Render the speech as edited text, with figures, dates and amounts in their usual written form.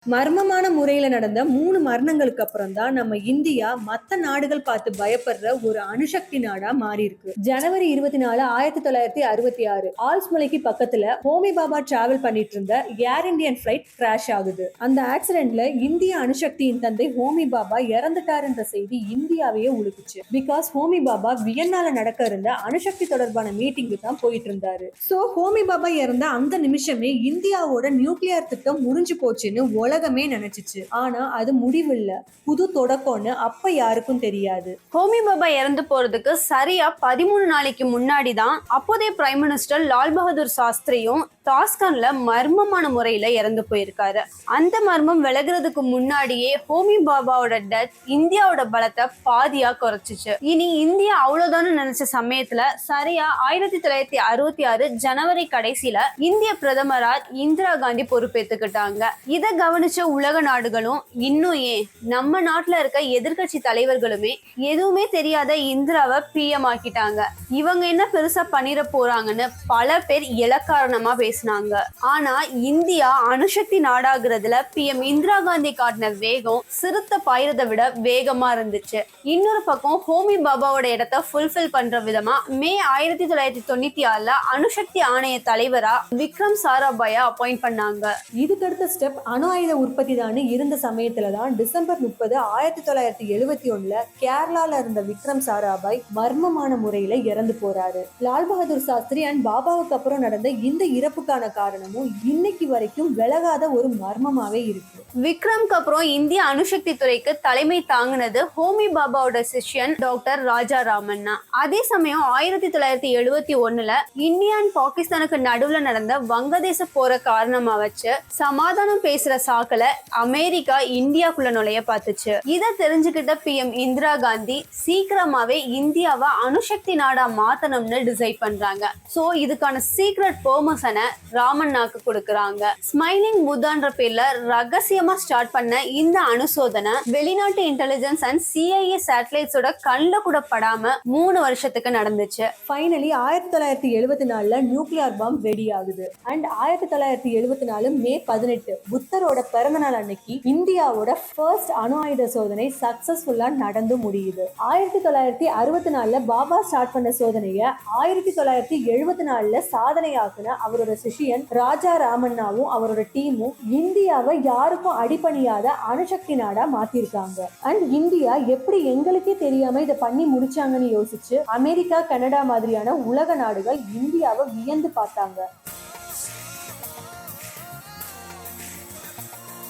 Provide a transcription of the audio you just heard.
மர்மமான முறையில நடந்த 3 மரணங்களுக்கு அப்புறம் தான் நம்ம இந்தியா மத்த நாடுகள் பார்த்து பயப்படுற ஒரு அணுசக்தி நாடா மாறி இருக்கு. ஜனவரி 24, 1966 ஆல்ஸ் மலைக்கு பக்கத்துல ஹோமி பாபா டிராவல் பண்ணிட்டு இருந்த ஏர் இந்தியன் பிளைட் கிராஷ் ஆகுது. அந்த ஆக்சிடென்ட்ல இந்திய அணுசக்தியின் தந்தை ஹோமி பாபா இறந்துட்டாருன்ற செய்தி இந்தியாவையே உலுக்குச்சு. பிகாஸ் ஹோமி பாபா வியன்னால நடக்க இருந்த அணுசக்தி தொடர்பான மீட்டிங்கு தான் போயிட்டு இருந்தாரு. சோ ஹோமி பாபா இறந்த அந்த நிமிஷமே இந்தியாவோட நியூக்ளியர் திட்டம் முடிஞ்சு போச்சுன்னு உலகமே நினைச்சிச்சு. ஆனா அது முடிவில்ல, புது தொடக்கம்னு அப்ப யாருக்கும் தெரியாது. ஹோமி பாபா இறந்து போறதுக்கு சரியா 13 நாளைக்கு முன்னாடி தான் அப்போதைய பிரைம் மினிஸ்டர் லால் பகதூர் சாஸ்திரியும் டாஸ்கன்ல மர்மமான முறையில இறந்து போயிருக்காரு. அந்த மர்மம் விலகுறதுக்கு முன்னாடியே ஹோமி பாபாவோட டெத் இந்தியாவோட பலத்தை பாதியா குறைச்சிச்சு. இனி இந்தியா அவ்வளவுதான்னு நினைச்ச சமயத்துல சரியா 1966 ஜனவரி கடைசியில இந்திய பிரதமரா இந்திரா காந்தி பொறுப்பேற்றுக்கிட்டாங்க. இத கவனிச்ச உலக நாடுகளும் இன்னும் ஏன் நம்ம நாட்டுல இருக்க எதிர்கட்சி தலைவர்களுமே எதுவுமே தெரியாத இந்திராவை பிஎம் ஆக்கிட்டாங்க. இவங்க என்ன பெருசா பண்ணிட போறாங்கன்னு பல பேர் இலக்காரணமா பேசினாங்க. ஆனா இந்தியா அணுசக்தி நாடாகிறதுல பிஎம் இந்திரா காந்தி காட்டின வேகம் சிறுத்தை பாயிரதை விட வேகமா இருந்துச்சு. இன்னொரு பக்கம் ஹோமி பாபாவோட இடத்தை ஃபுல்ஃபில் பண்ற விதமா மே 1996 அணுசக்தி ஆணைய தலைவரா விக்ரம் சாராபாயா அப்பாயிண்ட் பண்ணாங்க. இதுக்கடுத்த ஸ்டெப் அணு ஆயுத உற்பத்தி தான் இருந்த சமயத்துலதான் டிசம்பர் 30, 1971 கேரளால இருந்த விக்ரம் சாராபாய் மர்மமான முறையில இறந்து போறாரு. லால் பகதூர் சாஸ்திரி அண்ட் பாபாவுக்கு அப்புறம் நடந்த இந்த இறப்புக்கான காரணமும் இன்னைக்கு வரைக்கும் விலகாத ஒரு மர்மமாவே இருக்கு. விக்ரம்க்கு அப்புறம் இந்திய அணுசக்தி துறைக்கு தலைமை தாங்கினது ஹோமி பாபாவோட சிஷ்யன் டாக்டர் ராஜா ராமண்ணா. அதே சமயம் 1971 இந்தியா அண்ட் பாகிஸ்தானுக்கு நடுவுல நடந்த வங்கதேச போற காரணமா வச்சு சமாதானம் பேசுற சாக்கல அமெரிக்கா இந்தியாக்குள்ள நுழைய பார்த்துச்சு. இதை தெரிஞ்சுக்கிட்ட பிஎம் இந்திரா காந்தி சீக்கிரமாவே இந்தியாவை அணுசக்தி நாடா மாத்தணும்னு டிசைட் பண்றாங்க. சோ இதுக்கான சீக்ரெட் பெர்மிஷனை ராமண்ணாக்கு கொடுக்கறாங்க. ஸ்மைலிங் புத்தான்ற பேர்ல ரகசியமா ஸ்டார்ட் பண்ண இந்த அணுசோதனை வெளிநாட்டு இன்டெலிஜென்ஸ் அண்ட் சிஐஏ சேட்டலைட்ஸோட கண்ல கூட படாம 3 வருஷத்துக்கு நடந்துச்சு. ஃபைனலி 1974 நியூக்ளியர் பாம்பு ரெடி ஆகுது. அண்ட் 1974 மே 18 புத்தரோட பிறந்த நாள் அன்னைக்கு இந்தியாவோட ஃபர்ஸ்ட் அணு ஆயுத சோதனை சக்சஸ்ஃபுல்லா நடந்து முடியுது. 1964 பாபா ஸ்டார்ட் பண்ண சோதனைய 1974 சாதனையாக்குன அவரோட சிஷியன் ராஜா ராமண்ணாவும் அவரோட டீமும் இந்தியாவை யாருக்கும் அடிபணியாத அணுசக்தி நாடா மாத்திருக்காங்க. அண்ட் இந்தியா எப்படி எங்களுக்கே தெரியாம இதை பண்ணி முடிச்சாங்கன்னு யோசிச்சு அமெரிக்கா, கனடா மாதிரியான உலக நாடுகள் இந்தியாவை வியந்து பார்த்தாங்க.